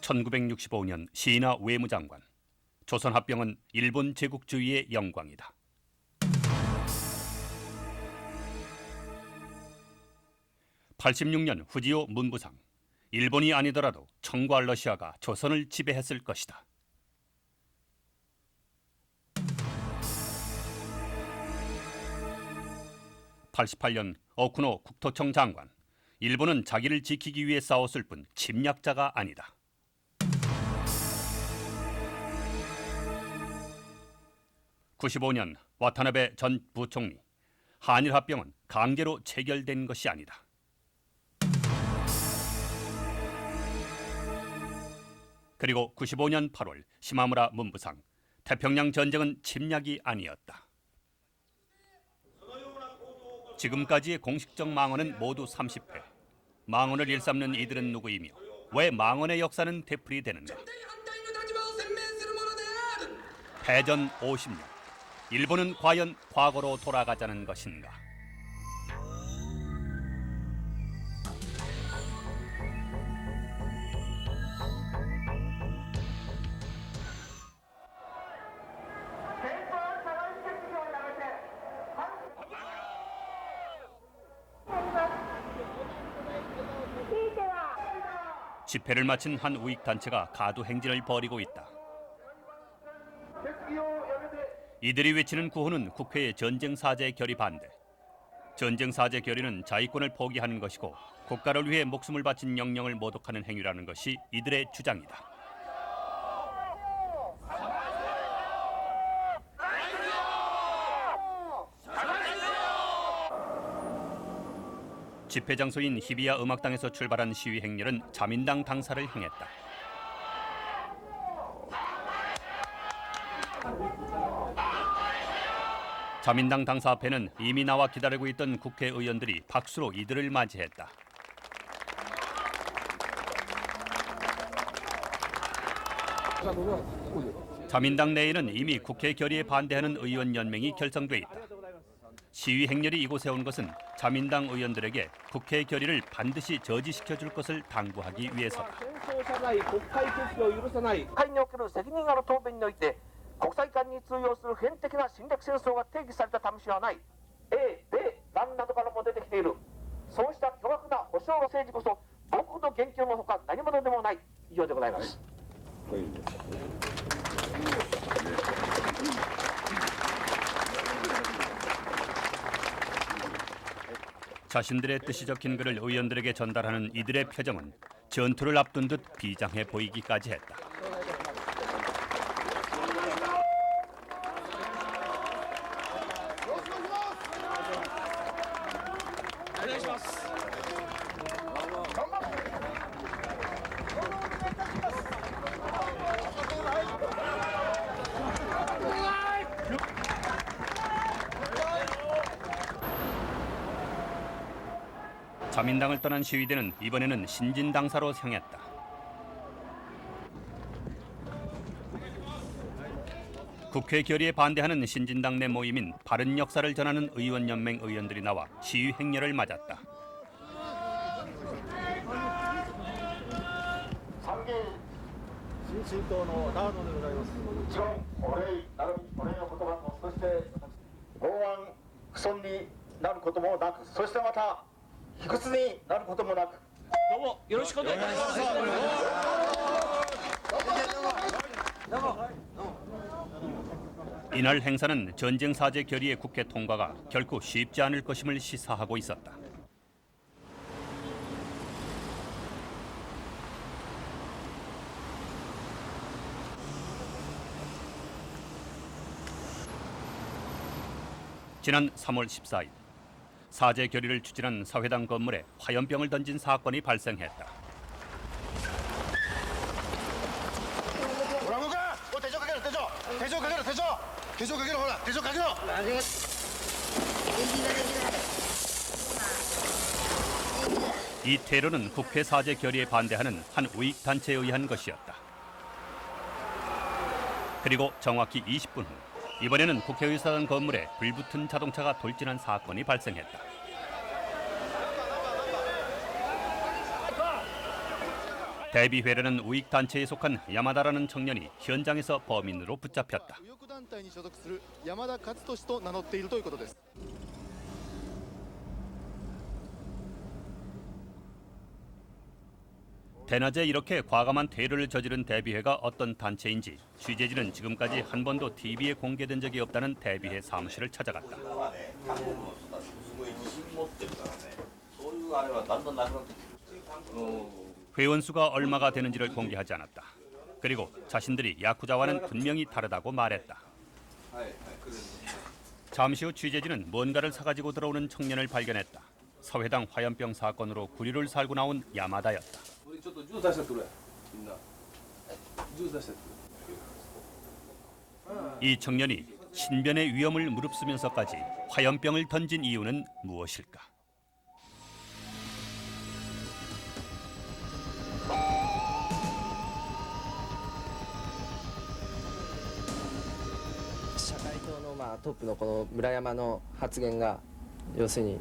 1965년 시인하 외무장관. 조선합병은 일본 제국주의의 영광이다. 86년 후지오 문부상. 일본이 아니더라도 청과 러시아가 조선을 지배했을 것이다. 88년 오쿠노 국토청 장관. 일본은 자기를 지키기 위해 싸웠을 뿐 침략자가 아니다. 95년 와타나베 전 부총리. 한일합병은 강제로 체결된 것이 아니다. 그리고 95년 8월 시마무라 문부상. 태평양 전쟁은 침략이 아니었다. 지금까지의 공식적 망언은 모두 30회. 망언을 일삼는 이들은 누구이며 왜 망언의 역사는 되풀이되는가? 패전 50년. 일본은 과연 과거로 돌아가자는 것인가? 집회를 마친 한 우익단체가 가두 행진을 벌이고 있다. 이들이 외치는 구호는 국회의 전쟁사제 결의 반대. 전쟁사제 결의는 자위권을 포기하는 것이고 국가를 위해 목숨을 바친 영령을 모독하는 행위라는 것이 이들의 주장이다. 집회 장소인 히비야 음악당에서 출발한 시위 행렬은 자민당 당사를 향했다. 자민당 당사 앞에는 이미 나와 기다리고 있던 국회의원들이 박수로 이들을 맞이했다. 자민당 내에는 이미 국회 결의에 반대하는 의원 연맹이 결성돼 있다. 시위 행렬이 이곳에 온 것은 자민당 의원들에게 국회 결의를 반드시 저지시켜 줄 것을 당부하기 위해서다. 国際間に通用する普遍的な侵略戦争が定義された試しはない。米韓などからも出てきている。そうした巨額な保障の政治こそ僕の言及のほか何者でもない。以上でございます。 자신들의 뜻이 적힌 글을 의원들에게 전달하는 이들의 표정은 전투를 앞둔 듯 비장해 보이기까지 했다. 자민당을 떠난 시위대는 이번에는 신진당사로 향했다. 국회 결의에 반대하는 신진당 내 모임인 바른 역사를 전하는 의원연맹 의원들이 나와 시위 행렬을 맞았다. 이날 행사는 전쟁사제 결의의 국회 통과가 결코 쉽지 않을 것임을 시사하고 있었다. 지난 3월 14일 사제 결의를 추진한 사회당 건물에 화염병을 던진 사건이 발생했다. 이 테러는 국회 사제 결의에 반대하는 한 우익 단체에 의한 것이었다. 그리고 정확히 20분 후 이번에는 국회의사당 건물에 불붙은 자동차가 돌진한 사건이 발생했다. 대비회라는 우익 단체에 속한 야마다라는 청년이 현장에서 범인으로 붙잡혔다. 右翼団体に所属する山田勝利と名乗っているということです。 대낮에 이렇게 과감한 퇴로를 저지른 대비회가 어떤 단체인지 취재진은 지금까지 한 번도 TV에 공개된 적이 없다는 대비회 사무실을 찾아갔다. 회원 수가 얼마가 되는지를 공개하지 않았다. 그리고 자신들이 야쿠자와는 분명히 다르다고 말했다. 잠시 후 취재진은 뭔가를 사가지고 들어오는 청년을 발견했다. 서회당 화염병 사건으로 구류를 살고 나온 야마다였다. 이 청년이 신변의 위험을 무릅쓰면서까지 화염병을 던진 이유는 무엇일까?社会党のトップのこの村山の発言が要するに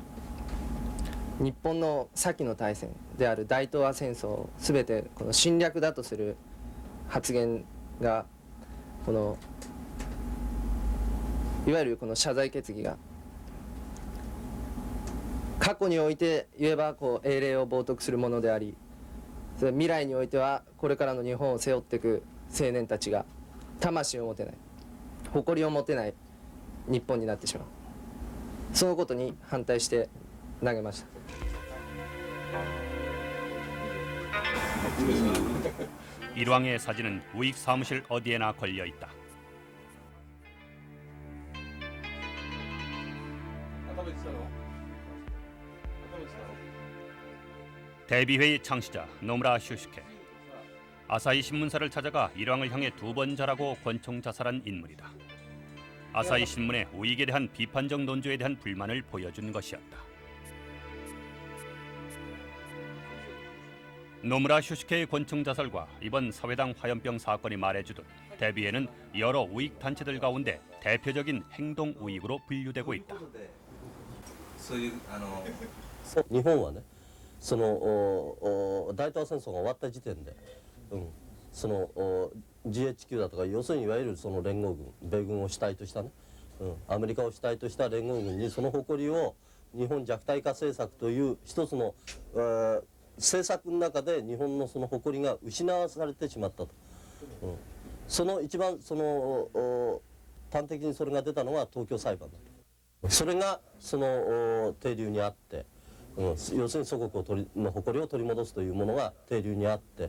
日本の先の大戦である大東亜戦争を全てこの侵略だとする発言がこのいわゆるこの謝罪決議が過去において言えばこう英霊を冒涜するものであり、それ未来においてはこれからの日本を背負っていく青年たちが魂を持てない、誇りを持てない日本になってしまう。そのことに反対して投げました。 일왕의 사진은 우익 사무실 어디에나 걸려 있다. 대비회의 창시자 노무라 슈슈케. 아사히 신문사를 찾아가 일왕을 향해 2번 절하고 권총 자살한 인물이다. 아사히 신문의 우익에 대한 비판적 논조에 대한 불만을 보여준 것이었다. 노무라 슈슈케의 권총 자살과 이번 서회당 화염병 사건이 말해주듯 대비회는 여러 우익 단체들 가운데 대표적인 행동 우익으로 분류되고 있다. 日本はね、その大東亜戦争が終わった時点で、そのGHQ だとか要するにいわゆるその連合軍、米軍を主体としたね、アメリカを主体とした連合軍にその誇りを日本弱体化政策という一つの政策の中で日本のその誇りが失わされてしまったと、その一番その端的にそれが出たのが東京裁判だと。それがその定流にあって、要するに祖国の誇りを取り戻すというものが定流にあって。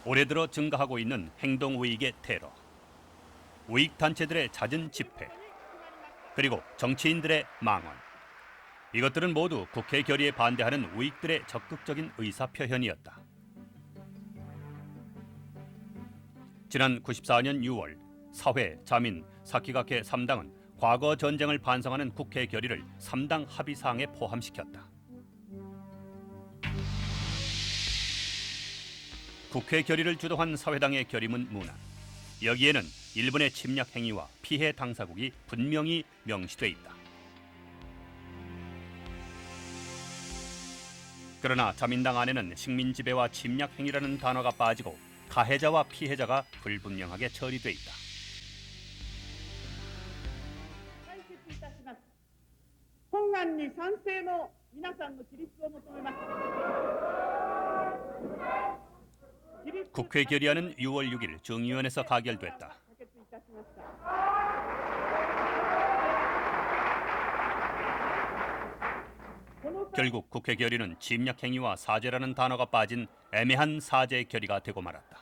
올해 들어 증가하고 있는 행동 우익의 테러, 우익 단체들의 잦은 집회, 그리고 정치인들의 망언. 이것들은 모두 국회 결의에 반대하는 우익들의 적극적인 의사 표현이었다. 지난 94년 6월 사회, 자민, 사키가케 3당은 과거 전쟁을 반성하는 국회 결의를 3당 합의 사항에 포함시켰다. 국회 결의를 주도한 사회당의 결의문 문안. 여기에는 일본의 침략 행위와 피해 당사국이 분명히 명시돼 있다. 그러나 자민당 안에는 식민 지배와 침략 행위라는 단어가 빠지고 가해자와 피해자가 불분명하게 처리돼 있다. 本案に賛成の皆さんの起立を求めます。 국회 결의안은 6월 6일 정의원에서 가결됐다. 결국 국회 결의는 침략 행위와 사죄라는 단어가 빠진 애매한 사죄 결의가 되고 말았다.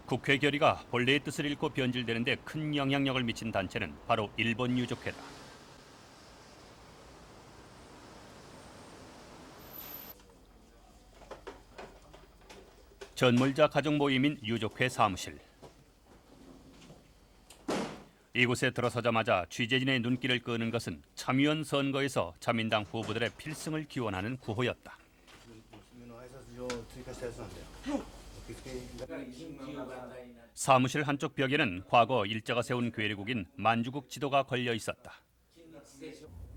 국회 결의가 본래의 뜻을 잃고 변질되는 데 큰 영향력을 미친 단체는 바로 일본 유족회다. 전몰자 가족 모임인 유족회 사무실. 이곳에 들어서자마자 취재진의 눈길을 끄는 것은 참의원 선거에서 자민당 후보들의 필승을 기원하는 구호였다. 사무실 한쪽 벽에는 과거 일제가 세운 괴뢰국인 만주국 지도가 걸려 있었다.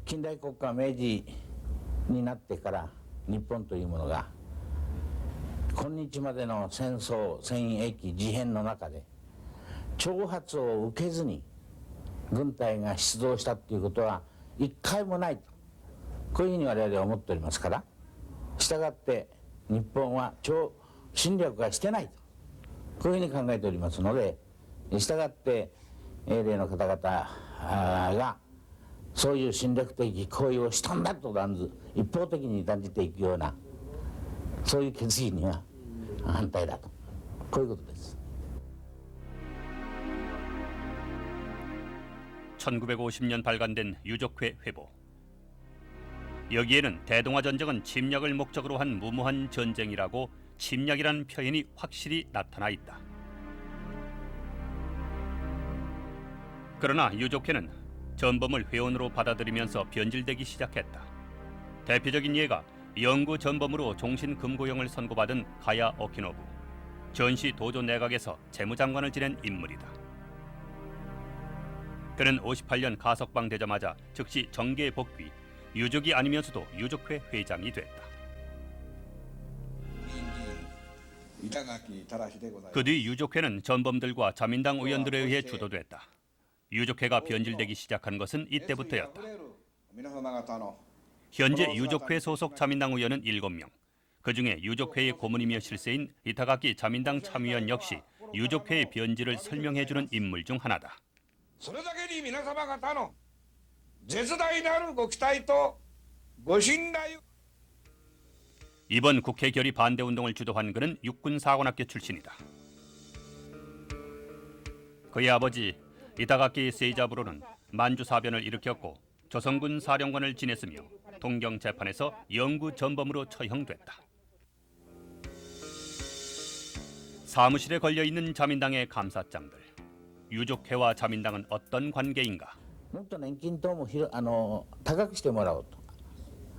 近代国家明治になってから日本というものが今日までの戦争戦役事変の中で挑発を受けずに軍隊が出動したということは一回もないとこういうふうに我々は思っておりますから、したがって日本は侵略はしてないとこういうふうに考えておりますので、したがって英霊の方々がそういう侵略的行為をしたんだと一方的に断じていくようなそういう決議には反対だとこういうことです。 1950년 발간된 유족회 회보. 여기에는 대동아 전쟁은 침략을 목적으로 한 무모한 전쟁이라고 침략이라는 표현이 확실히 나타나 있다. 그러나 유족회는 전범을 회원으로 받아들이면서 변질되기 시작했다. 대표적인 예가 영구 전범으로 종신 금고형을 선고받은 가야 오키노부, 전시 도조 내각에서 재무장관을 지낸 인물이다. 그는 58년 가석방 되자마자 즉시 정계에 복귀, 유족이 아니면서도 유족회 회장이 됐다. 그 뒤 유족회는 전범들과 자민당 의원들에 의해 주도됐다. 유족회가 변질되기 시작한 것은 이때부터였다. 현재 유족회 소속 자민당 의원은 7명. 그중에 유족회의 고문이며 실세인 이타가키 자민당 참의원 역시 유족회의 변질을 설명해주는 인물 중 하나다. それだけに皆様方の絶大なるご期待とご信頼 이번 국회 결의 반대 운동을 주도한 그는 육군사관학교 출신이다. 그의 아버지 이타가키 세이자부로는 만주 사변을 일으켰고 조선군 사령관을 지냈으며 동경 재판에서 영구 전범으로 처형됐다. 사무실에 걸려있는 자민당의 감사장들. 유족회와 자민당은 어떤 관계인가? もっと年金等も高くしてもらおうと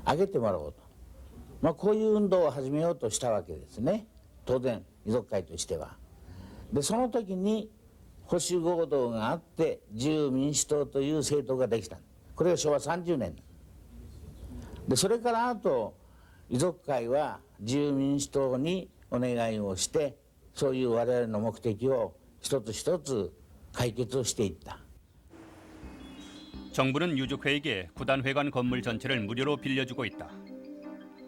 上げてもらおうと、こういう運動を始めようとしたわけですね、当然遺族会としては。でその時に保守合同があって自由民主党という政党ができた。これが昭和30年で、それからあと遺族会は自由民主党にお願いをしてそういう我々の目的を一つ一つ解決をしていった。 정부는 유족회에게 구단회관 건물 전체를 무료로 빌려주고 있다.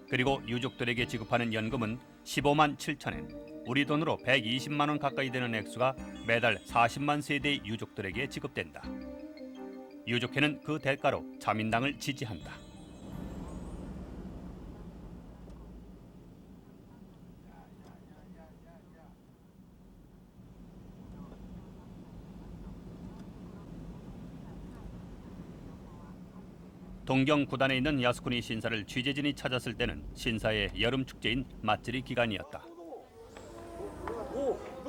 그리고 유족들에게 지급하는 연금은 15만 7천엔, 우리 돈으로 120만 원 가까이 되는 액수가 매달 40만 세대의 유족들에게 지급된다. 유족회는 그 대가로 자민당을 지지한다. 동경 구단에 있는 야스쿠니 신사를 취재진이 찾았을 때는 신사의 여름 축제인 맞들이 기간이었다.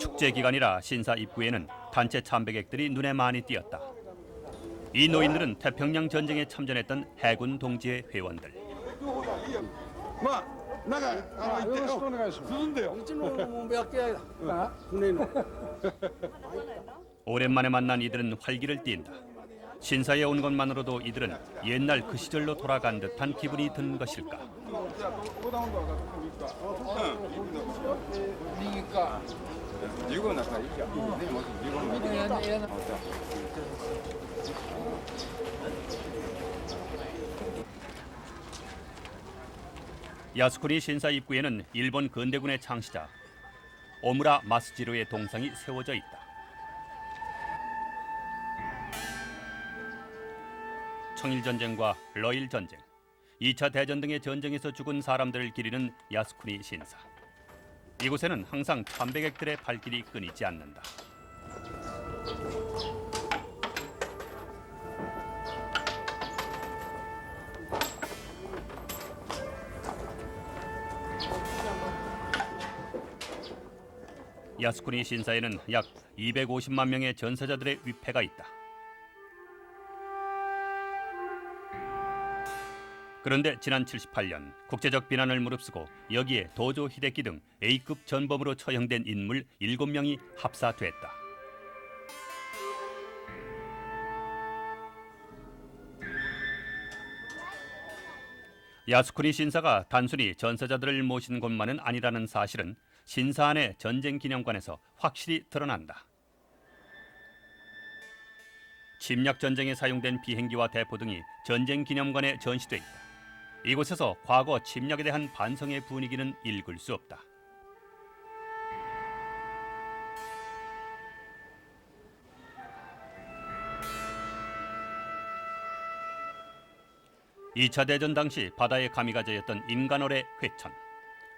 축제 기간이라 신사 입구에는 단체 참배객들이 눈에 많이 띄었다. 이 노인들은 태평양 전쟁에 참전했던 해군 동지회 회원들. 오랜만에 만난 이들은 활기를 띈다. 신사에 온 것만으로도 이들은 옛날 그 시절로 돌아간 듯한 기분이 든 것일까. 야스쿠니 신사 입구에는 일본 근대군의 창시자 오무라 마스지로의 동상이 세워져 있다. 청일전쟁과 러일전쟁, 2차 대전 등의 전쟁에서 죽은 사람들을 기리는 야스쿠니 신사. 이곳에는 항상 참배객들의 발길이 끊이지 않는다. 야스쿠니 신사에는 약 250만 명의 전사자들의 위패가 있다. 그런데 지난 78년 국제적 비난을 무릅쓰고 여기에 도조 히데키 등 A급 전범으로 처형된 인물 7명이 합사됐다. 야스쿠니 신사가 단순히 전사자들을 모신 곳만은 아니라는 사실은 신사 안의 전쟁 기념관에서 확실히 드러난다. 침략 전쟁에 사용된 비행기와 대포 등이 전쟁 기념관에 전시돼 있다. 이곳에서 과거 침략에 대한 반성의 분위기는 읽을 수 없다. (2차) 대전 당시 바다에 가미가제였던 인간어뢰 회천.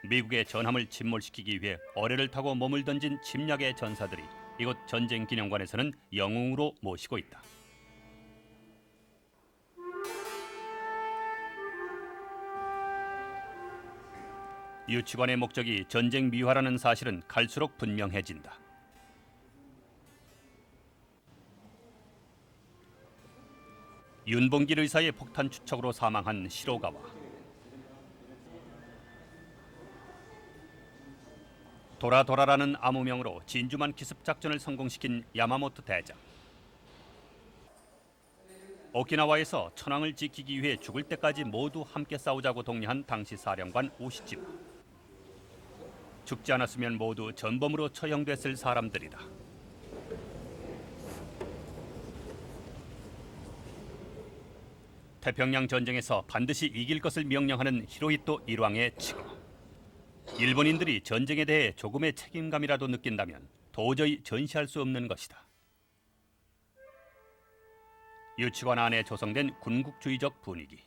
미국의 전함을 침몰시키기 위해 어뢰를 타고 몸을 던진 침략의 전사들이 이곳 전쟁 기념관에서는 영웅으로 모시고 있다. 유치관의 목적이 전쟁 미화라는 사실은 갈수록 분명해진다. 윤봉길 의사의 폭탄 추척으로 사망한 시로가와, 도라도라라는 암호명으로 진주만 기습 작전을 성공시킨 야마모토 대장, 오키나와에서 천황을 지키기 위해 죽을 때까지 모두 함께 싸우자고 독려한 당시 사령관 오시지마. 죽지 않았으면 모두 전범으로 처형됐을 사람들이다. 태평양 전쟁에서 반드시 이길 것을 명령하는 히로히토 일왕의 칙. 일본인들이 전쟁에 대해 조금의 책임감이라도 느낀다면 도저히 전시할 수 없는 것이다. 유치관 안에 조성된 군국주의적 분위기.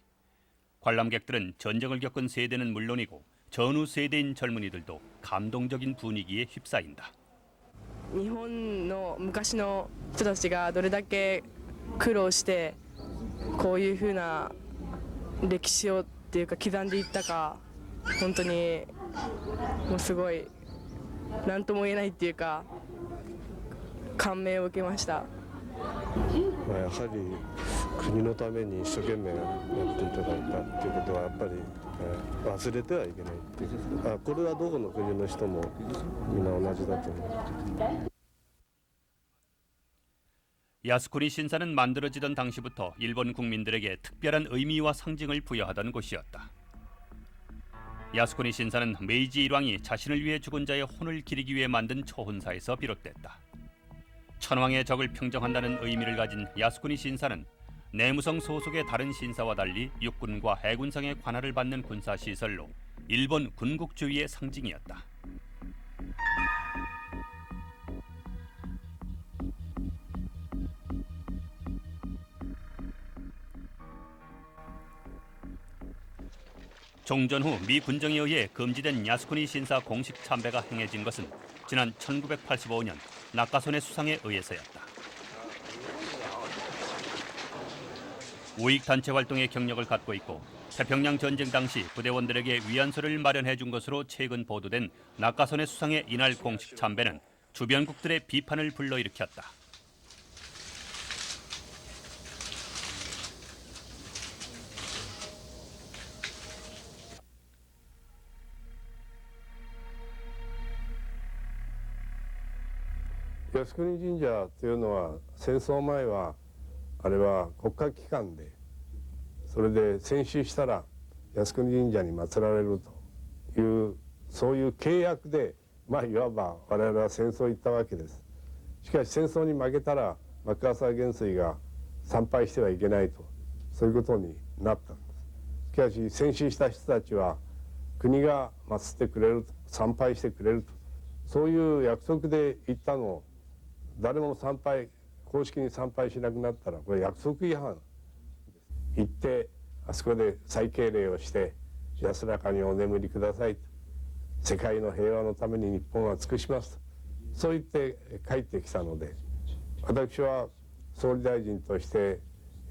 관람객들은 전쟁을 겪은 세대는 물론이고 전후 세대인 젊은이들도 감동적인 분위기에 휩싸인다. 日本の昔の人たちがどれだけ苦労してこういう風な歴史をっていうか刻んでいったか、本当にもうすごい何とも言えないっていうか感銘を受けました。やはり国のために一生懸命やっていただいたっていうことはやっぱり忘れてはいけないっていう、これはどこの国の人もみんな同じだと思う。 야스쿠니 신사는 만들어지던 당시부터 일본 국민들에게 특별한 의미와 상징을 부여하던 곳이었다. 야스쿠니 신사는 메이지 일왕이 자신을 위해 죽은 자의 혼을 기리기 위해 만든 초혼사에서 비롯됐다. 천황의 적을 평정한다는 의미를 가진 야스쿠니 신사는 내무성 소속의 다른 신사와 달리 육군과 해군성의 관할을 받는 군사시설로 일본 군국주의의 상징이었다. 종전 후 미 군정에 의해 금지된 야스쿠니 신사 공식 참배가 행해진 것은 지난 1985년 나카소네 수상에 의해서였다. 우익단체 활동의 경력을 갖고 있고 태평양 전쟁 당시 부대원들에게 위안소를 마련해 준 것으로 최근 보도된 나카소네 수상의 이날 공식 참배는 주변국들의 비판을 불러일으켰다.靖国神社というのは戦争前はあれは国家機関で、それで戦死したら靖国神社に祀られるというそういう契約で、いわば我々は戦争に行ったわけです。しかし戦争に負けたらマッカーサー元帥が参拝してはいけないと、そういうことになったんです。しかし戦死した人たちは国が祀ってくれると、参拝してくれると、そういう約束で行ったのを誰も公式に参拝しなくなったらこれ約束違反。行ってあそこで再敬礼をして安らかにお眠りくださいと、世界の平和のために日本は尽くしますと、そう言って帰ってきたので、私は総理大臣として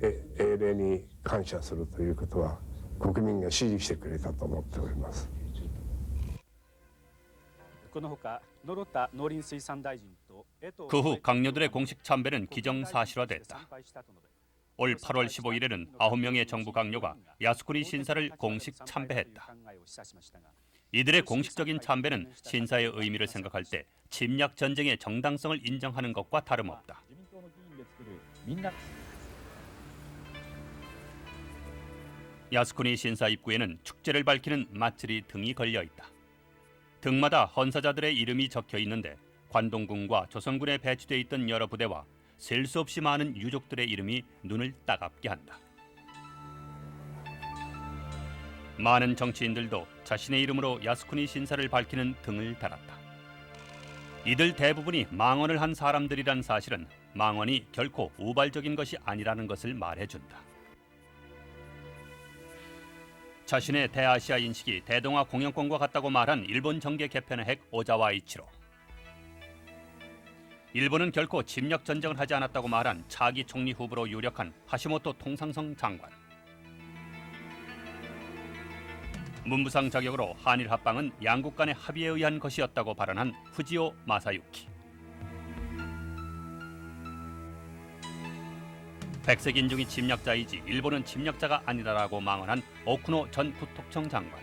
英霊に感謝するということは国民が支持してくれたと思っております。このほか野呂田農林水産大臣と 그 후 강요들의 공식 참배는 기정사실화됐다. 올 8월 15일에는 9명의 정부 강요가 야스쿠니 신사를 공식 참배했다. 이들의 공식적인 참배는 신사의 의미를 생각할 때 침략 전쟁의 정당성을 인정하는 것과 다름없다. 야스쿠니 신사 입구에는 축제를 밝히는 마츠리 등이 걸려 있다. 등마다 헌사자들의 이름이 적혀 있는데 관동군과 조선군에 배치돼 있던 여러 부대와 셀 수 없이 많은 유족들의 이름이 눈을 따갑게 한다. 많은 정치인들도 자신의 이름으로 야스쿠니 신사를 밝히는 등을 달았다. 이들 대부분이 망언을 한 사람들이란 사실은 망언이 결코 우발적인 것이 아니라는 것을 말해준다. 자신의 대아시아 인식이 대동아 공영권과 같다고 말한 일본 정계 개편의 핵 오자와 이치로. 일본은 결코 침략 전쟁을 하지 않았다고 말한 차기 총리 후보로 유력한 하시모토 통상성 장관. 문부상 자격으로 한일 합방은 양국 간의 합의에 의한 것이었다고 발언한 후지오 마사유키. 백색 인종이 침략자이지 일본은 침략자가 아니다라고 망언한 오쿠노 전 구톡청 장관.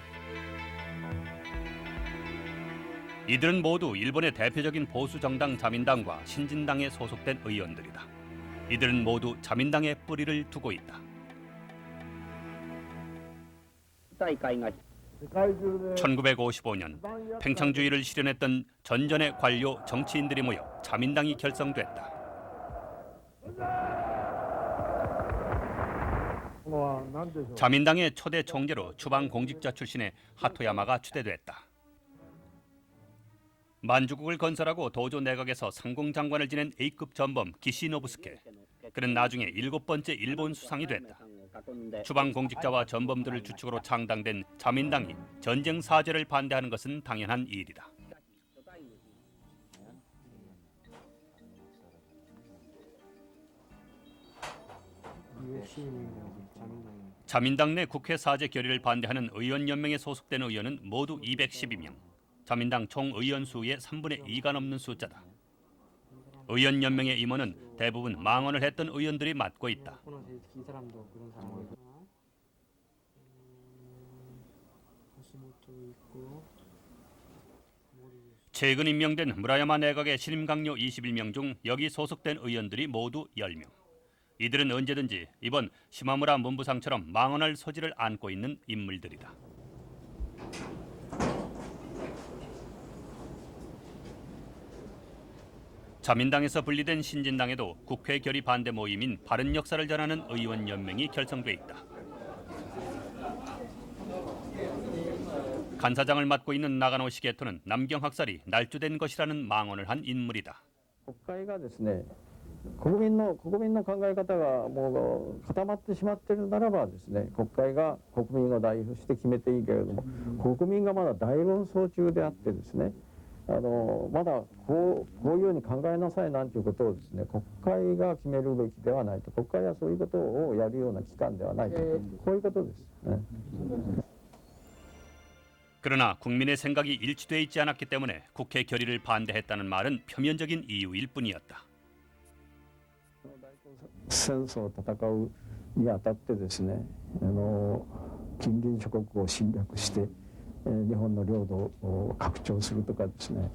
이들은 모두 일본의 대표적인 보수 정당 자민당과 신진당에 소속된 의원들이다. 이들은 모두 자민당에 뿌리를 두고 있다. 1955년 팽창주의를 실현했던 전전의 관료 정치인들이 모여 자민당이 결성됐다. 자민당의 초대 총재로 추방 공직자 출신의 하토야마가 추대됐다. 만주국을 건설하고 도조 내각에서 상공장관을 지낸 A급 전범 기시노부스케. 그는 나중에 7번째 일본 수상이 됐다. 추방 공직자와 전범들을 주축으로 창당된 자민당이 전쟁 사죄를 반대하는 것은 당연한 일이다. 자민당 내 국회 사죄 결의를 반대하는 의원연맹에 소속된 의원은 모두 212명. 자민당 총 의원 수의 3분의 2가 넘는 숫자다. 의원연맹의 임원은 대부분 망언을 했던 의원들이 맡고 있다. 최근 임명된 무라야마 내각의 신임 강요 21명 중 여기 소속된 의원들이 모두 10명. 이들은 언제든지 이번 시마무라 문부상처럼 망언할 소지를 안고 있는 인물들이다. 자민당에서 분리된 신진당에도 국회 결의 반대 모임인 바른 역사를 전하는 의원연맹이 결성돼 있다. 간사장을 맡고 있는 나가노 시게토는 남경 학살이 날조된 것이라는 망언을 한 인물이다. 国会がですね、国民の考え方がもう固まってしまっているならばですね、国会が国民を代表して決めていいけれども、国民がまだ大論争中であってですね、まだこういうように考えなさいなんていうことをですね、国会が決めるべきではないと、国会はそういうことをやるような機関ではないと、こういうことですね。 그러나 국민의 생각이 일치돼 있지 않았기 때문에 국회 결의를 반대했다는 말은 표면적인 이유일 뿐이었다. 戦争を戦うにあたってですね、近隣諸国を侵略して日本の領土を拡張するとかですね、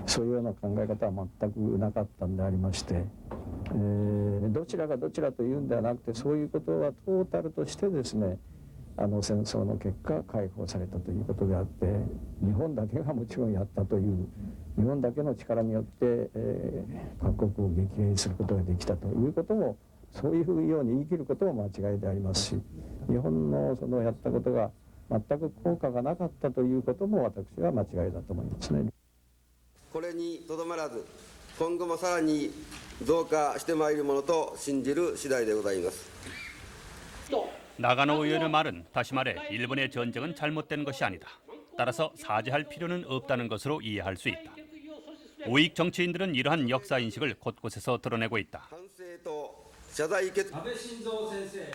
そういうような考え方は全くなかったんでありまして、どちらがどちらというんではなくて、そういうことはトータルとしてですね、戦争の結果解放されたということであって、日本だけがもちろんやったという、日本だけの力によって、各国を撃破することができたということも、そういうように言い切ることも間違いでありますし、日本のそのやったことが全く効果がなかったということも私は間違いだと思いますね。これにとどまらず、今後もさらに増加してまいるものと信じる次第でございます。 나가노 의원의 말은 다시 말해 일본의 전쟁은 잘못된 것이 아니다. 따라서 사죄할 필요는 없다는 것으로 이해할 수 있다. 우익 정치인들은 이러한 역사 인식을 곳곳에서 드러내고 있다.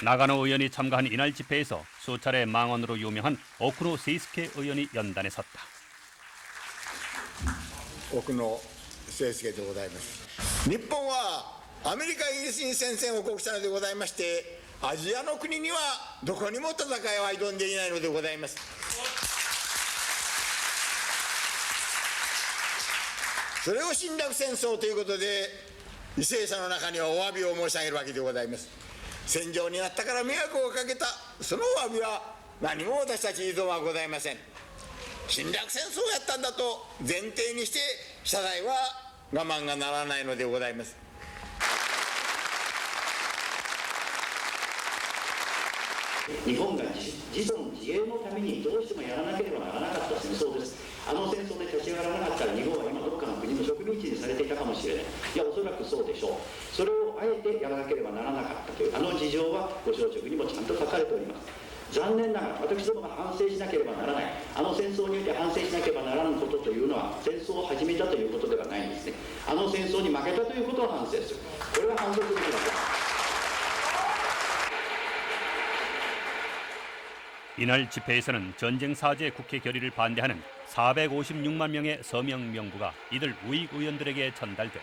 나가노 의원이 참가한 이날 집회에서 수차례 망언으로 유명한 오쿠노 세이스케 의원이 연단에 섰다. 오쿠노 세이스케でございます。日本はアメリカ、イギリスに宣戦を布告したのでございまして、アジアの国にはどこにも戦いは挑んでいないのでございます。それを侵略戦争ということで、為政者の中にはお詫びを申し上げるわけでございます。戦場になったから迷惑をかけた、そのお詫びは何も私たちにはございません。侵略戦争をやったんだと前提にして謝罪は我慢がならないのでございます。日本が自存自衛のためにどうしてもやらなければならなかった戦争です。あの戦争で立ち上がらなかったら日本は今どっかの国の植民地にされていたかもしれない。いや、おそらくそうでしょう。それをあえてやらなければならなかったというあの事情はご承知にもちゃんと書かれております。残念ながら私どもが反省しなければならない、あの戦争において反省しなければならぬことというのは戦争を始めたということではないんですね。あの戦争に負けたということを反省する、これは反省すべきだと。 이날 집회에서는 전쟁 사죄 국회 결의를 반대하는 456만 명의 서명 명부가 이들 우익 의원들에게 전달됐다.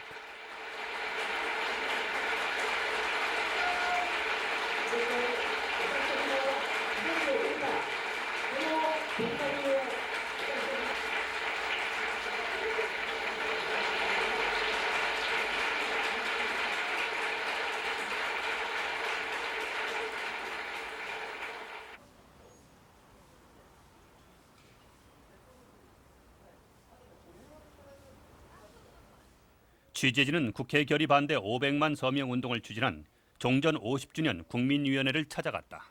취재진은 국회 결의 반대 500만 서명 운동을 추진한 종전 50주년 국민위원회를 찾아갔다.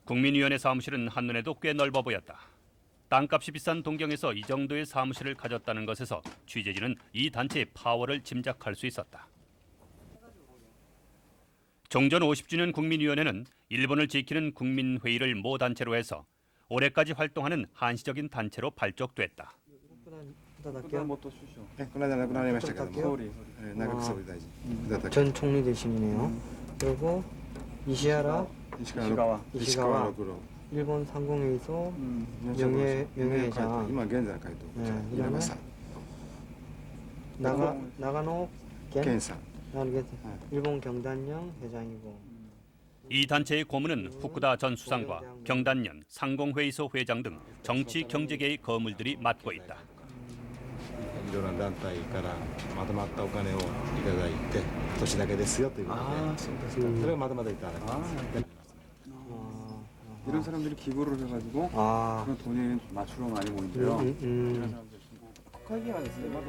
국민위원회 사무실은 한눈에도 꽤 넓어 보였다. 땅값이 비싼 동경에서 이 정도의 사무실을 가졌다는 것에서 취재진은 이 단체의 파워를 짐작할 수 있었다. 종전 50주년 국민위원회는 일본을 지키는 국민회의를 모 단체로 해서 올해까지 활동하는 한시적인 단체로 발족됐다. この間亡くなりましたけども、内閣総理大臣전 총리 대신이네요. 그리고 이시가와 일본 상공회의소 명예회장. 그다음에 나가노 겐사. 일본 경단령 회장이고. 이 단체의 고문은 후쿠다 전 수상과 경단련, 상공회의소 회장 등 정치 경제계의 거물들이 맡고 있다. いろんな団体からまとまったお金をいただいて年だけですよということで、それがまとまっていただきます。 이런 사람들이 기부를 해가지고 그런 돈이 맞추러 많이 모인대요. 이런 사람들 국가기관 있어요.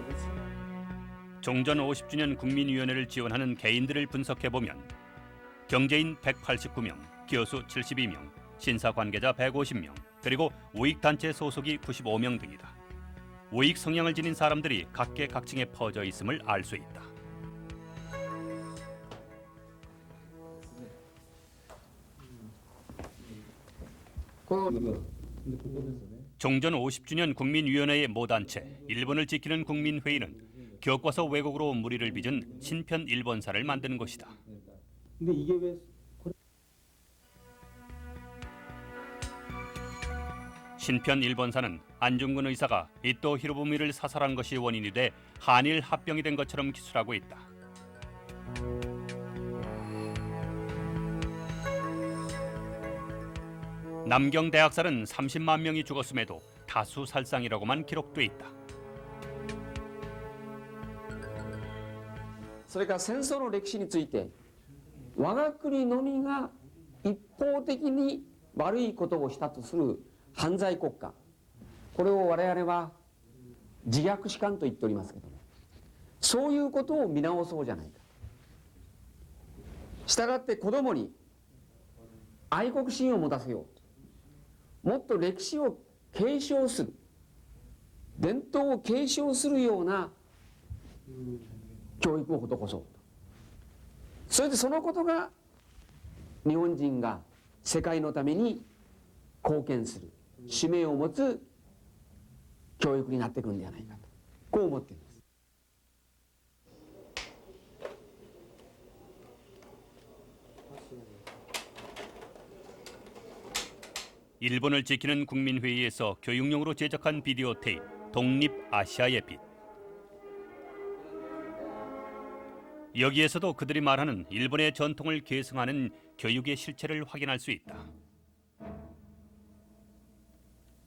종전 50주년 국민위원회를 지원하는 개인들을 분석해보면 경제인 189명, 기여수 72명, 신사관계자 150명, 그리고 우익단체 소속이 95명 등이다. 우익 성향을 지닌 사람들이 각계각층에 퍼져 있음을 알 수 있다. 종전 50주년 국민위원회의 모단체 일본을 지키는 국민회의는 교과서 왜곡으로 무리를 빚은 신편 일본사를 만드는 것이다. 근데 이게 왜 신편 일본사는 안중근 의사가 이토 히로부미를 사살한 것이 원인이 돼 한일 합병이 된 것처럼 기술하고 있다. 남경 대학살은 30만 명이 죽었음에도 다수 살상이라고만 기록돼 있다. それから戦争の歴史について我が国のみが一方的に悪いことをしたとする犯罪国家、これを我々は自虐史観と言っておりますけども、そういうことを見直そうじゃないか。したがって子どもに愛国心を持たせよう、もっと歴史を継承する、伝統を継承するような教育を施そうと。それでそのことが日本人が世界のために貢献する使命を持つ教育になっていくんではないかと、こう思っています。 일본을 지키는 국민회의에서 교육용으로 제작한 비디오 테이프 독립 아시아의 빛. 여기에서도 그들이 말하는 일본의 전통을 계승하는 교육의 실체를 확인할 수 있다.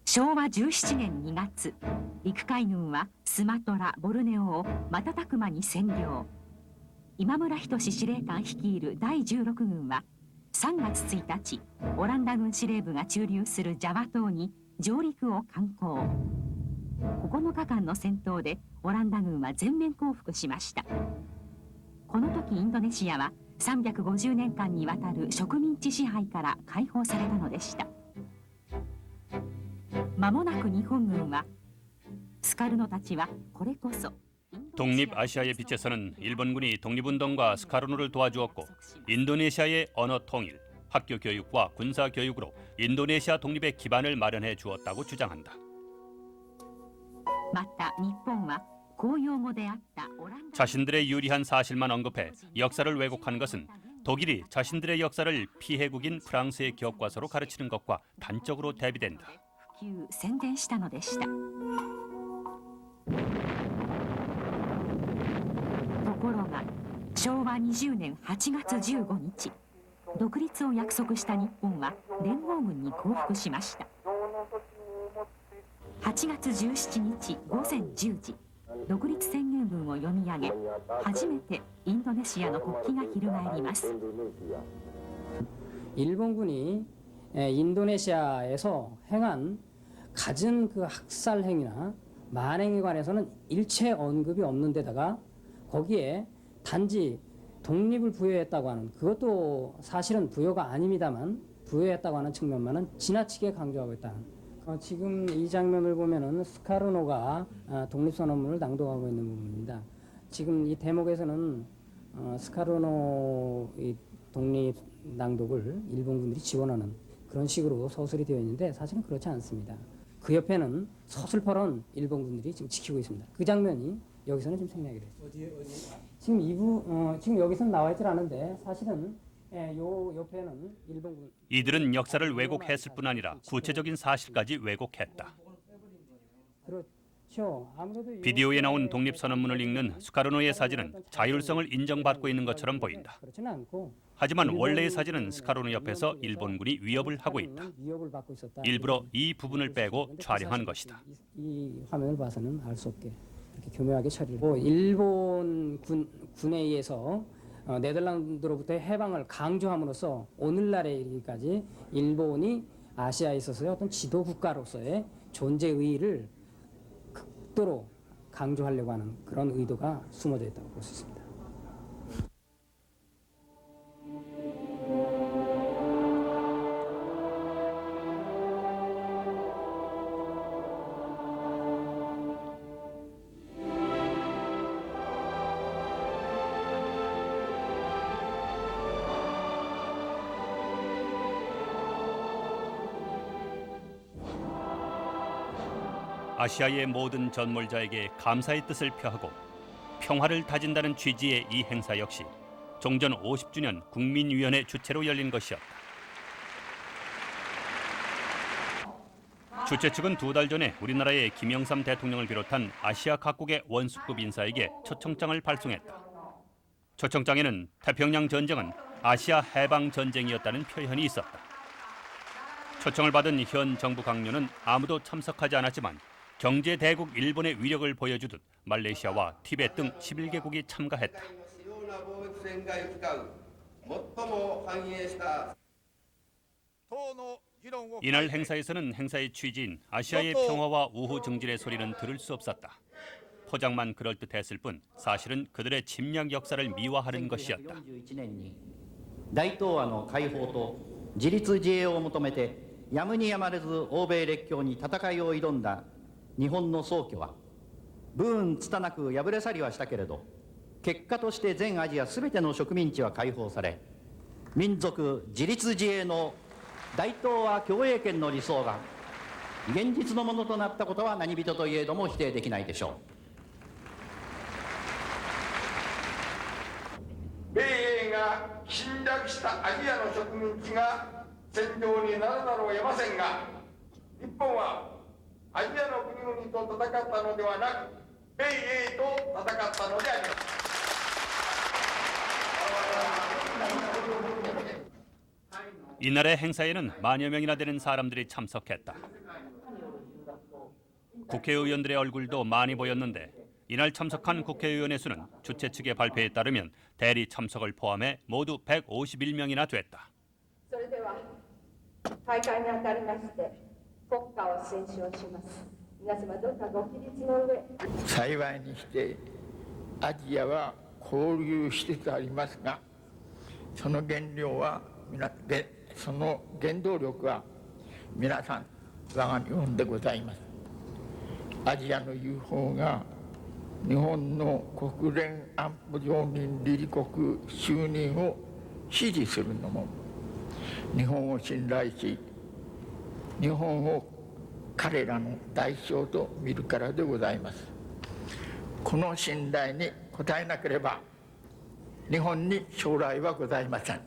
昭和17年2月、陸海軍はスマトラ・ボルネオを瞬く間に占領。今村仁司令官率いる第16軍は3月1日、オランダ軍司令部が駐留するジャワ島に上陸を敢行。9日間の戦闘でオランダ軍は全面降伏しました。この時インドネシアは350年間にわたる植民地支配から解放されたのでした。間もなく日本軍はスカルノたちはこれこそ 독립아시아에 비춰서는 일본군이 독립운동과 스카르노를 도와주었고 인도네시아의 언어 통일, 학교 교육과 군사 교육으로 인도네시아 독립의 기반을 마련해 주었다고 주장한다. また日本は公用語であったオランダ 자신들의 유리한 사실만 언급해 역사를 왜곡한 것은 독일이 자신들의 역사를 피해국인 프랑스의 교과서로 가르치는 것과 단적으로 대비된다. 普及宣伝したのでした。ところが昭和20年8月15日、独立を約束した日本は連合軍に降伏しました。8月17日午前10時、独立宣言文を読み上げ、初めてインドネシアの国旗が翻ります。 일본군이 인도네시아에서 행한 갖은 그 학살 행위나 만행에 관해서는 일체 언급이 없는 데다가 거기에 단지 독립을 부여했다고 하는, 그것도 사실은 부여가 아닙니다만 부여했다고 하는 측면만은 지나치게 강조하고 있다는. 지금 이 장면을 보면은 스카르노가 독립선언문을 낭독하고 있는 부분입니다. 지금 이 대목에서는 스카르노 이 독립 낭독을 일본군들이 지원하는 그런 식으로 서술이 되어 있는데 사실은 그렇지 않습니다. 그 옆에는 서슬퍼런 일본군들이 지금 지키고 있습니다. 그 장면이 여기서는 좀 생략이 돼요. 어디? 지금 지금 여기서는 나와 있질 않은데 사실은 요 옆에는 일본군. 이들은 역사를 왜곡했을 뿐 아니라 구체적인 사실까지 왜곡했다. 그렇죠. 아무래도 비디오에 나온 독립선언문을 읽는 스카르노의 사진은 자율성을 인정받고 있는 것처럼 보인다. 그렇지는 않고. 하지만 원래의 사진은 스카르노 옆에서 일본군이 위협을 하고 있다. 일부러 이 부분을 빼고 촬영한 것이다. 이 화면을 봐서는 알 수 없게 이렇게 교묘하게 처리를. 일본 군에 의해서 네덜란드로부터의 해방을 강조함으로써 오늘날에 이르기까지 일본이 아시아에 있어서의 어떤 지도 국가로서의 존재 의의를 극도로 강조하려고 하는 그런 의도가 숨어져 있다고 볼 수 있습니다. 아시아의 모든 전몰자에게 감사의 뜻을 표하고 평화를 다진다는 취지의 이 행사 역시 종전 50주년 국민위원회 주최로 열린 것이었다. 주최 측은 2달 전에 우리나라의 김영삼 대통령을 비롯한 아시아 각국의 원수급 인사에게 초청장을 발송했다. 초청장에는 태평양 전쟁은 아시아 해방 전쟁이었다는 표현이 있었다. 초청을 받은 현 정부 강요는 아무도 참석하지 않았지만 경제 대국 일본의 위력을 보여주듯 말레이시아와 티베트 등 11개국이 참가했다. 이날 행사에서는 행사의 취지인 아시아의 평화와 우호 증진의 소리는 들을 수 없었다. 포장만 그럴듯했을 뿐 사실은 그들의 침략 역사를 미화하는 것이었다. 大東亜の解放と自立自衛を求めてやむにやまれず欧米列強に戦いを挑んだ日本の総挙は不運つたなく敗れ去りはしたけれど結果として全アジア全ての植民地は解放され民族自立自衛の大東亜共栄圏の理想が現実のものとなったことは何人といえども否定できないでしょ米英が侵略したアジアの植民地が戦場になるだろうを得ませんが日本はアジアの国々と戦ったのではなく米英と戦ったのであります。 이날의 행사에는 만여 명이나 되는 사람들이 참석했다. 국회의원들의 얼굴도 많이 보였는데 이날 참석한 국회의원의 수는 주최 측의 발표에 따르면 대리 참석을 포함해 모두 151명이나 됐다. それでは大会にあたりまして国歌を斉唱します。皆様どうかご起立の上。幸いにしてアジアは交流しつつありますが、その原料はその原動力は皆さん我が日本でございます。アジアの UFO が日本の国連安保常任理事国就任を支持するのも日本を信頼し日本を彼らの代表と見るからでございます。この信頼に応えなければ日本に将来はございません。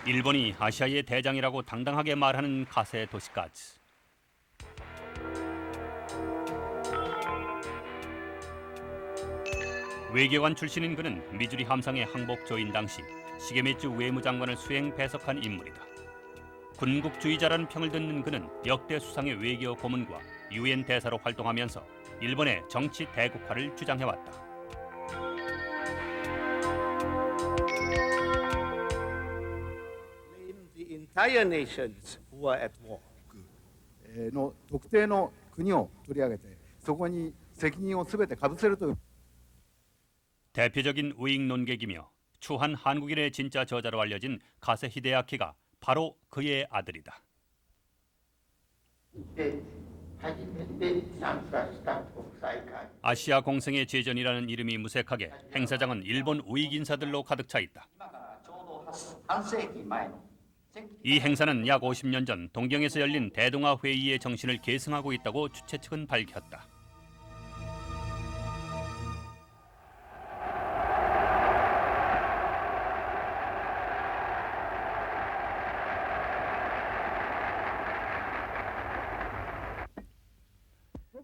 일본이 아시아의 대장이라고 당당하게 말하는 가세 도시까지. 외교관 출신인 그는 미주리 함상의 항복 조인 당시 시게미츠 외무장관을 수행 배석한 인물이다. 군국주의자라는 평을 듣는 그는 역대 수상의 외교 고문과 유엔 대사로 활동하면서 일본의 정치 대국화를 주장해왔다. entire nations who are at war の特定の国を取り上げてそこに責任をすべてかぶせるという 대표적인 우익 논객이며 추한 한국인의 진짜 저자로 알려진 가세 히데아키가 바로 그의 아들이다. 아시아 공생의 제전이라는 이름이 무색하게 행사장은 일본 우익 인사들로 가득 차 있다. 이 행사는 약 50년 전 동경에서 열린 대동아 회의의 정신을 계승하고 있다고 주최 측은 밝혔다.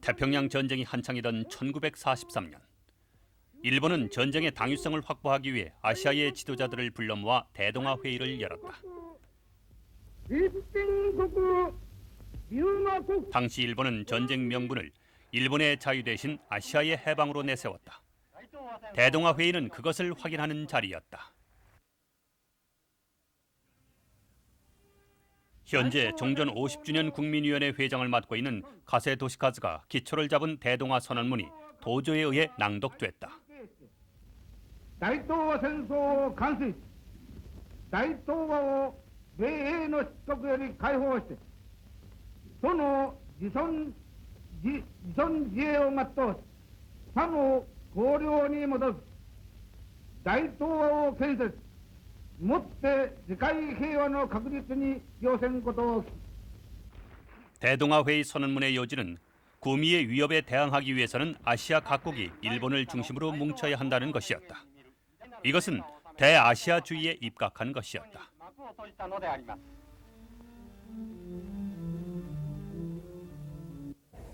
태평양 전쟁이 한창이던 1943년, 일본은 전쟁의 당위성을 확보하기 위해 아시아의 지도자들을 불러 모아 대동아 회의를 열었다. 당시 일본은 전쟁 명분을 일본의 자유 대신 아시아의 해방으로 내세웠다. 대동아 회의는 그것을 확인하는 자리였다. 현재 종전 50주년 국민위원회 회장을 맡고 있는 가세 도시카즈가 기초를 잡은 대동아 선언문이 도조에 의해 낭독됐다. 大東亜戦争を完遂し、大東亜を米英の漆黒より解放して、その自尊自衛を全うし、他の綱領に基づき、大東亜を建設、もって世界平和の確立に寄せんことを。 대동아 회의 선언문의 요지는 구미의 위협에 대항하기 위해서는 아시아 각국이 일본을 중심으로 뭉쳐야 한다는 것이었다. 이것은 대아시아주의에 입각한 것이었다.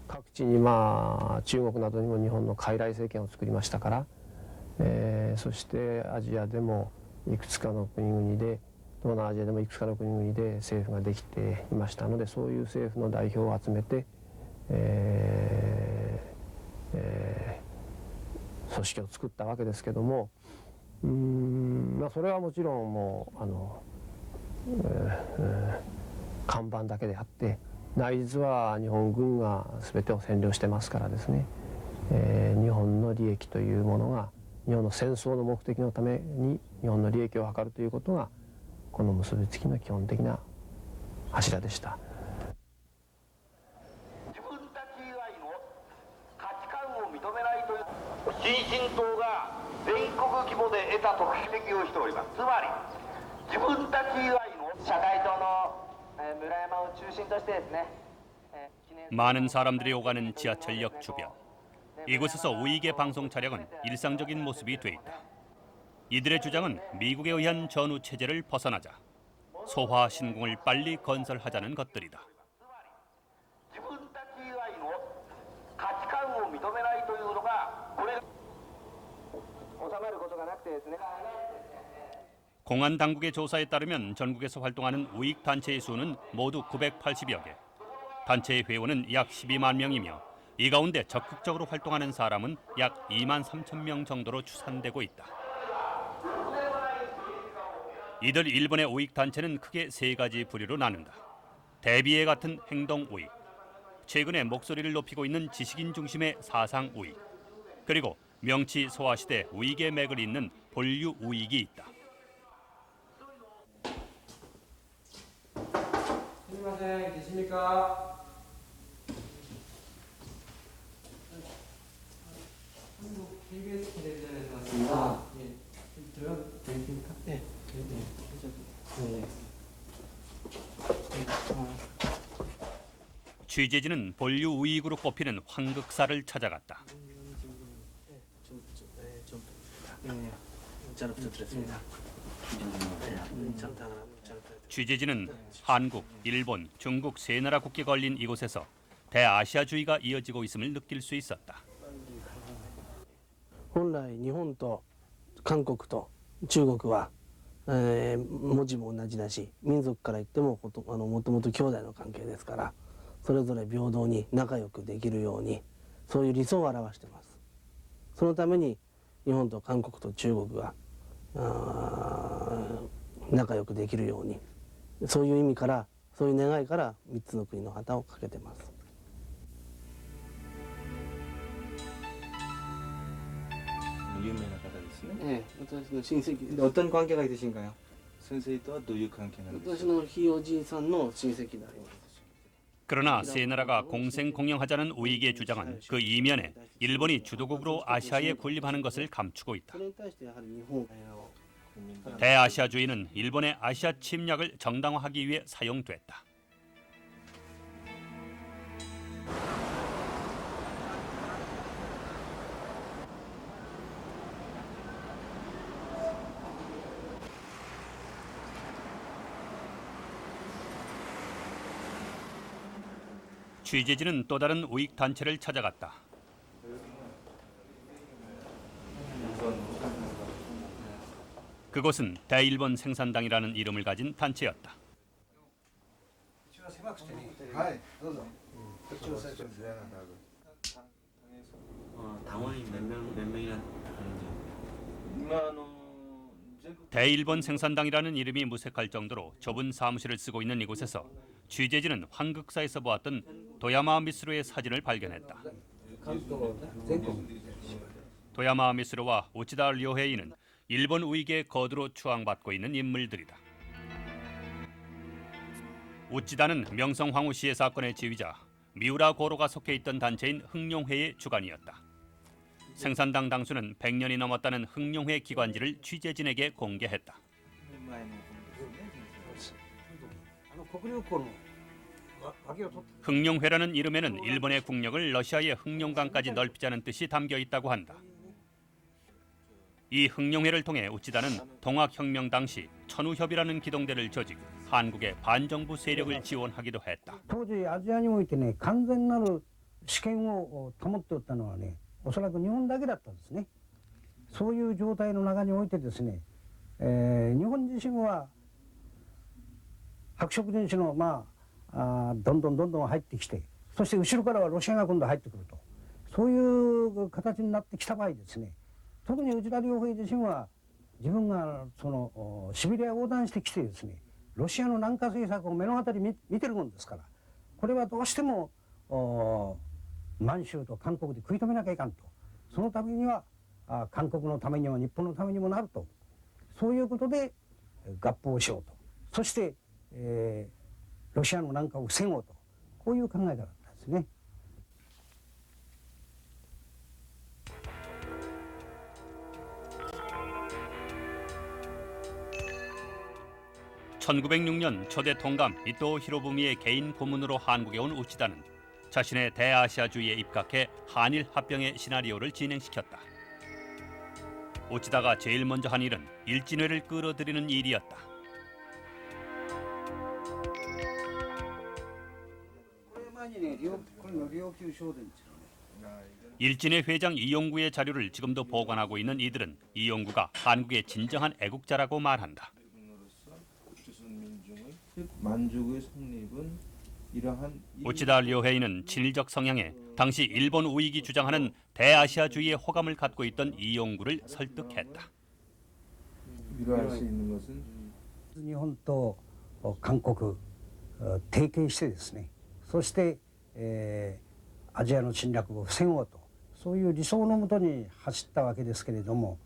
각地に中国などにも日本の傀儡政権を作りましたから、そしてアジアでもいくつかの国々で東南アジアでもいくつかの国々で政府ができていましたので、そういう政府の代表を集めて、組織を作ったわけですけども、それはもちろんもう看板だけであって、内実は日本軍が全てを占領してますからですね、日本の利益というものが日本の戦争の目的のために日本の利益を図るということがこの結びつきの基本的な柱でした。自分たち以外の価値観を認めないという新進党が全国規模で得た特殊的をしております。つまり自分たち以外の社会党の村山を中心としてですね 많은 사람들이 오가는 지하철역 주변. 이곳에서 우익의 방송 촬영은 일상적인 모습이 돼 있다. 이들의 주장은 미국에 의한 전후 체제를 벗어나자 소화 신궁을 빨리 건설하자는 것들이다. 自分たち以外の価値観を認めない 공안 당국의 조사에 따르면 전국에서 활동하는 우익 단체의 수는 모두 980여 개. 단체의 회원은 약 12만 명이며 이 가운데 적극적으로 활동하는 사람은 약 2만 3천 명 정도로 추산되고 있다. 이들 일본의 우익 단체는 크게 세 가지 부류로 나눈다. 대비에 같은 행동 우익, 최근에 목소리를 높이고 있는 지식인 중심의 사상 우익, 그리고 명치 소화시대 우익의 맥을 잇는 본류 우익이 있다. 안녕하세요. 계십니까? 한국 KBS 텔레비전에서 왔습니다. 예, 들어가도 되겠습니까? 네. 취재진은 본류 우익으로 꼽히는 황극사를 찾아갔다. 취재진은 한국, 일본, 중국 세 나라 국기 걸린 이곳에서 대아시아주의가 이어지고 있음을 느낄 수 있었다. 本来日本と韓国と中国は、文字も同じだし民族から言ってももともと兄弟の関係ですからそれぞれ平等に仲良くできるようにそういう理想を表しています。そのために日本と韓国と中国が仲良くできるようにそういう意味からそういう願いから3つの国の旗をかけています。有名な方ですね。ええ、私の親戚。어떤 관계가 있으신가요? 先生とはどういう関係なんですか。私のひいおじいさんの親戚であります。 그러나 세 나라가 공생 공영하자는 우익의 주장은 그 이면에 일본이 주도국으로 아시아에 군림하는 것을 감추고 있다. 대아시아주의는 일본의 아시아 침략을 정당화하기 위해 사용됐다. 취재진은 또 다른 우익 단체를 찾아갔다. 그곳은 대일본 생산당이라는 이름을 가진 단체였다. 당원이 몇 명이나 대일본 생산당이라는 이름이 무색할 정도로 좁은 사무실을 쓰고 있는 이곳에서 취재진은 황극사에서 보았던 도야마 미스루의 사진을 발견했다. 도야마 미스루와 우치다 료헤이는 일본 우익의 거두로 추앙받고 있는 인물들이다. 우치다는 명성황후 시해 사건의 지휘자 미우라 고로가 속해 있던 단체인 흥룡회의 주관이었다. 생산당 당수는 100년이 넘었다는 흥룡회 기관지를 취재진에게 공개했다. 흥룡회라는 이름에는 일본의 국력을 러시아의 흥룡강까지 넓히자는 뜻이 담겨 있다고 한다. 이 흥룡회를 통해 우치다는 동학혁명 당시 천우협이라는 기동대를 조직, 한국의 반정부 세력을 지원하기도 했다. 当時アジアにおいてね完全なる主権を保っておったのはねおそらく日本だけだったんですね。そういう状態の中においてですね、日本自身は白色人種のどんどん入ってきて、そして後ろからはロシアが今度入ってくると、そういう形になってきた場合ですね、特に内田良平自身は自分がそのシベリア横断してきてですね、ロシアの南下政策を目の当たりに見てるもんですから、これはどうしても満州と韓国で食い止めなきゃいかんと、そのためには韓国のためにも日本のためにもなると、そういうことで合併をしようと、そして、ロシアの南下を防ごうと、こういう考え方だったんですね。 1906년 초대 통감 이토 히로부미의 개인 고문으로 한국에 온 우치다는 자신의 대아시아주의에 입각해 한일 합병의 시나리오를 진행시켰다. 우치다가 제일 먼저 한 일은 일진회를 끌어들이는 일이었다. 일진의 회장 이용구의 자료를 지금도 보관하고 있는 이들은 이용구가 한국의 진정한 애국자라고 말한다. 만주국의 성립은 이러한 우치다 료헤이는 친일적 성향에 당시 일본 우익이 주장하는 대아시아주의에 호감을 갖고 있던 이용구를 설득했다. 위로할 수 있는 것은 日本と韓国提携してですね、そして、アジアの侵略を防ごうと、そういう理想のもとに走ったわけですけれども、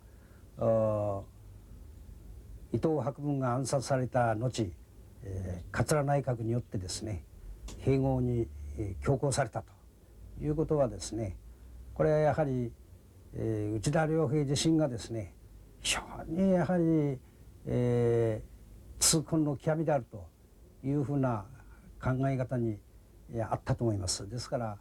伊藤博文が暗殺された後、桂内閣によってですね、併合に強行されたということはですね、これはやはり、内田良平自身がですね、非常にやはり、痛恨の極みであるというふうな考え方にあったと思います。ですから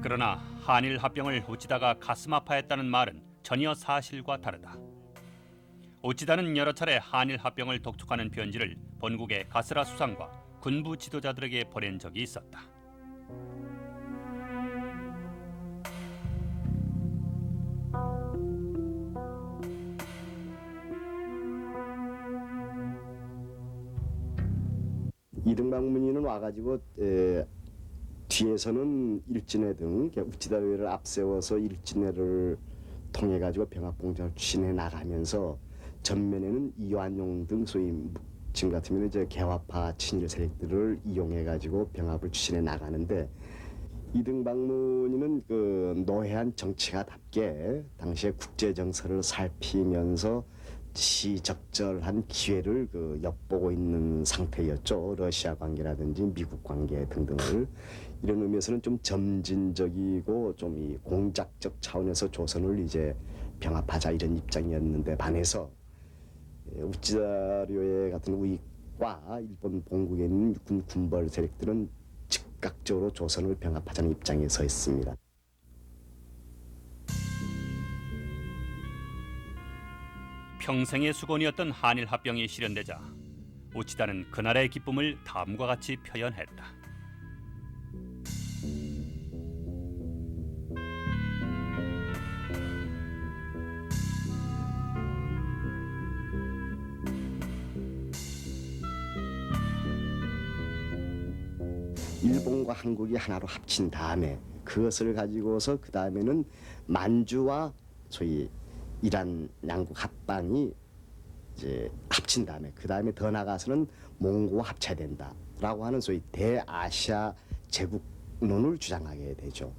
그러나 한일 합병을 우치다가 가슴 아파했다는 말은 전혀 사실과 다르다. 우치다는 여러 차례 한일 합병을 독촉하는 편지를 본국의 가스라 수상과 군부 지도자들에게 보낸 적이 있었다. 이등박 문의는 와가지고 뒤에서는 일진회 등 우치다회를 앞세워서 일진회를 통해 가지고 병합공작을 추진해 나가면서 전면에는 이완용 등 소위 지금 같으면 이제 개화파 친일 세력들을 이용해 가지고 병합을 추진해 나가는데 이등박 문의는 그 노회한 정치가답게 당시에 국제 정서를 살피면서 시적절한 기회를 엿보고 있는 상태였죠. 러시아 관계라든지 미국 관계 등등을 이런 의미에서는 좀 점진적이고 좀 이 공작적 차원에서 조선을 이제 병합하자 이런 입장이었는데 반해서 우치다료에 같은 우익과 일본 본국에 있는 군벌 세력들은 즉각적으로 조선을 병합하자는 입장에 서 있습니다. 평생의 수건이었던 한일 합병이 실현되자 우치다는 그날의 기쁨을 다음과 같이 표현했다. 일본과 한국이 하나로 합친 다음에 그것을 가지고서 그 다음에는 만주와 소위 이란 양국 합방이 이제 합친 다음에 그 다음에 더 나가서는 몽고와 합쳐야 된다라고 하는 소위 대아시아 제국론을 주장하게 되죠.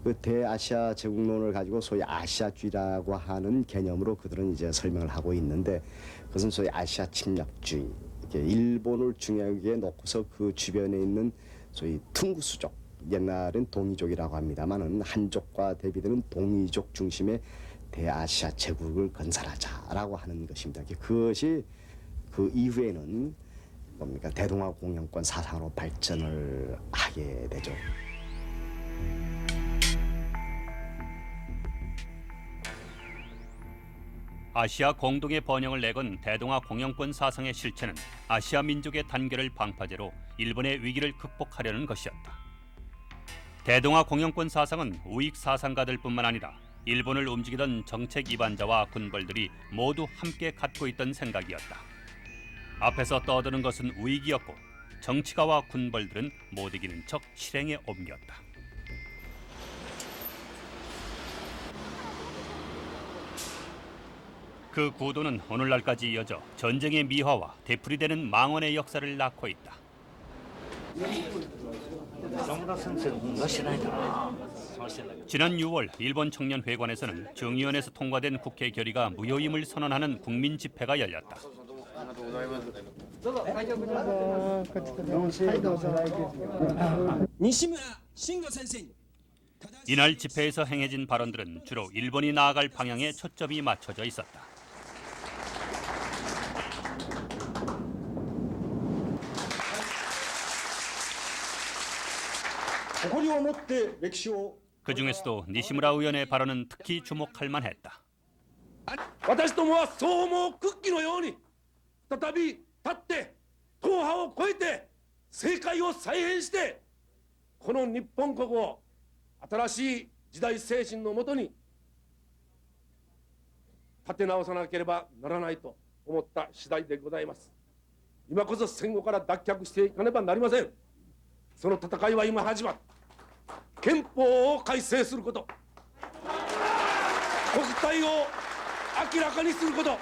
그 대아시아 제국론을 가지고 소위 아시아주의라고 하는 개념으로 그들은 이제 설명을 하고 있는데 그것은 소위 아시아 침략주의, 일본을 중요하게 놓고서 그 주변에 있는 소위 퉁구수족, 옛날엔 동이족이라고 합니다만은 한족과 대비되는 동이족 중심의 대아시아 제국을 건설하자라고 하는 것입니다. 그것이 그 이후에는 뭡니까 대동아 공영권 사상으로 발전을 하게 되죠. 아시아 공동의 번영을 내건 대동아 공영권 사상의 실체는 아시아 민족의 단결을 방파제로 일본의 위기를 극복하려는 것이었다. 대동아 공영권 사상은 우익 사상가들뿐만 아니라 일본을 움직이던 정책 이반자와 군벌들이 모두 함께 갖고 있던 생각이었다. 앞에서 떠드는 것은 우익이었고 정치가와 군벌들은 못 이기는 척 실행에 옮겼다. 그 구도는 오늘날까지 이어져 전쟁의 미화와 되풀이되는 망언의 역사를 낳고 있다. 지난 6월 일본 청년회관에서는 정의원에서 통과된 국회 결의가 무효임을 선언하는 국민 집회가 열렸다. 이날 집회에서 행해진 발언들은 주로 일본이 나아갈 방향에 초점이 맞춰져 있었다. 그 중에서도 니시무라 의원의 발언은 특히 주목할 만했다. 私どもはそう思う屈機のように再び立って党派を超えて政界を再編してこの日本国を新しい時代精神のもとに立て直さなければならないと思った次第でございます。今こそ戦後から脱却していかねばなりません。その戦いは今始まる。憲法を改正すること、国体を明らかにすること、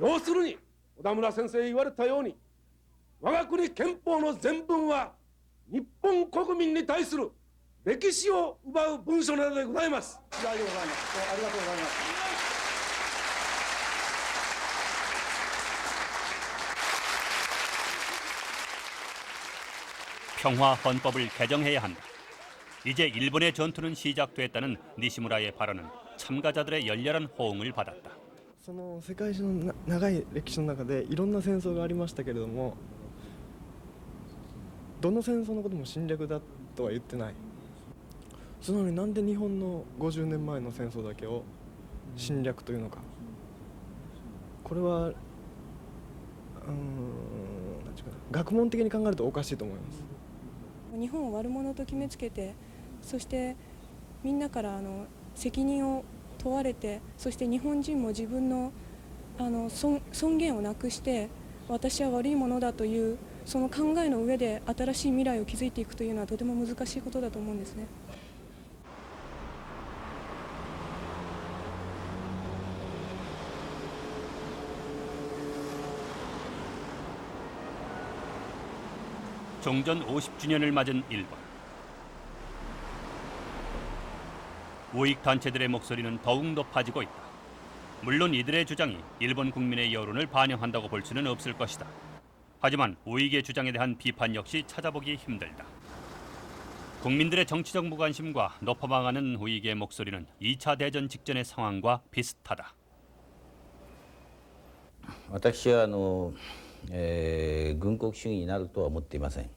要するに小田村先生言われたように我が国憲法の全文は日本国民に対する歴史を奪う文書なのでございます。次第でございます。ありがとうございます。평화 헌법을 개정해야 한다. 이제 일본의 전투는 시작됐다는 니시무라의 발언은 참가자들의 열렬한 호응을 받았다. その世界中の長い歴史の中でいろんな戦争がありましたけれども、どの戦争のことも侵略だとは言ってない。そののになんで日本の50年前の戦争だけを侵略というのか。これはなんていうかな、学問的に考えるとおかしいと思います。日本を悪者と決めつけて、そしてみんなから責任を問われて、そして日本人も自分の尊厳をなくして私は悪いものだというその考えの上で新しい未来を築いていくというのはとても難しいことだと思うんですね。종전 50주년을 맞은 일본. 우익 단체들의 목소리는 더욱 높아지고 있다. 물론 이들의 주장이 일본 국민의 여론을 반영한다고 볼 수는 없을 것이다. 하지만 우익의 주장에 대한 비판 역시 찾아보기 힘들다. 국민들의 정치적 무관심과 높아망하는 우익의 목소리는 2차 대전 직전의 상황과 비슷하다. 私は軍国主義になるとは思っていません。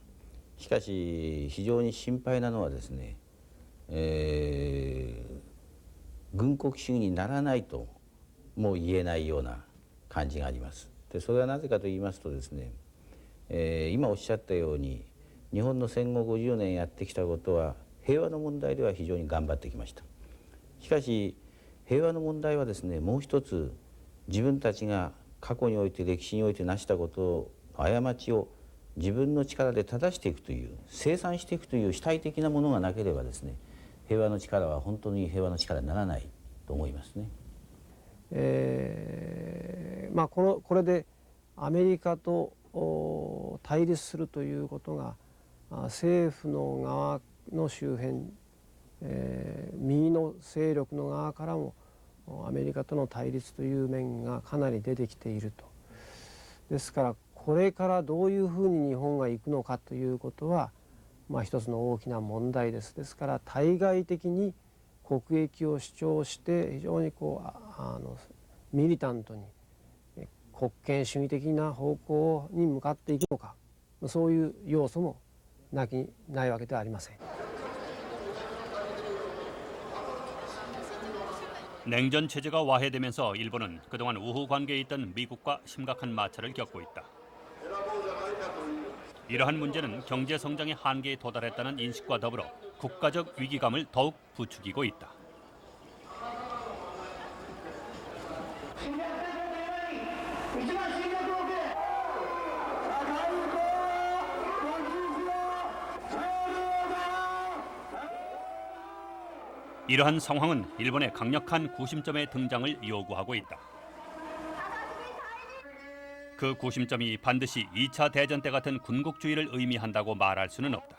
しかし非常に心配なのはですね、軍国主義にならないとも言えないような感じがあります。でそれはなぜかと言いますとですね、今おっしゃったように日本の戦後50年やってきたことは平和の問題では非常に頑張ってきました。しかし平和の問題はですね、もう一つ自分たちが過去において歴史において成したことを過ちを自分の力で正していくという清算していくという主体的なものがなければですね、平和の力は本当に平和の力にならないと思いますね。これでアメリカと対立するということが政府の側の周辺、右の勢力の側からもアメリカとの対立という面がかなり出てきていると。ですからこれからどういうふうに日本が行くのかということは、一つの大きな問題です。ですから対外的に国益を主張して非常にミリタントに国権主義的な方向に向かっていくのか、そういう要素もないわけではありません。 냉전 체제가 와해되면서 일본은 그동안 우호 관계에 있던 미국과 심각한 마찰을 겪고 있다. 이러한 문제는 경제 성장의 한계에 도달했다는 인식과 더불어 국가적 위기감을 더욱 부추기고 있다. 이러한 상황은 일본의 강력한 구심점의 등장을 요구하고 있다. 그 구심점이 반드시 2차 대전 때 같은 군국주의를 의미한다고 말할 수는 없다.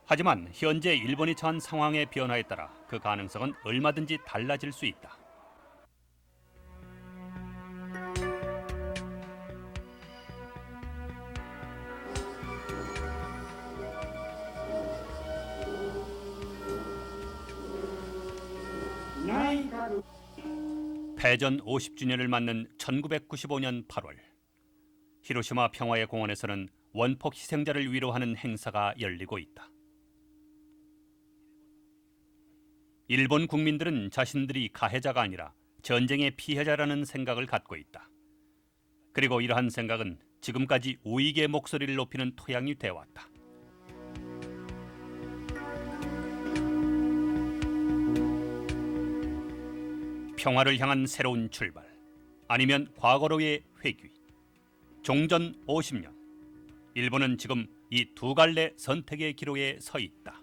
하지만 현재 일본이 처한 상황의 변화에 따라 그 가능성은 얼마든지 달라질 수 있다. 패전 50주년을 맞는 1995년 8월 히로시마 평화의 공원에서는 원폭 희생자를 위로하는 행사가 열리고 있다. 일본 국민들은 자신들이 가해자가 아니라 전쟁의 피해자라는 생각을 갖고 있다. 그리고 이러한 생각은 지금까지 우익의 목소리를 높이는 토양이 되어왔다. 평화를 향한 새로운 출발, 아니면 과거로의 회귀. 종전 50년, 일본은 지금 이 두 갈래 선택의 기로에 서 있다.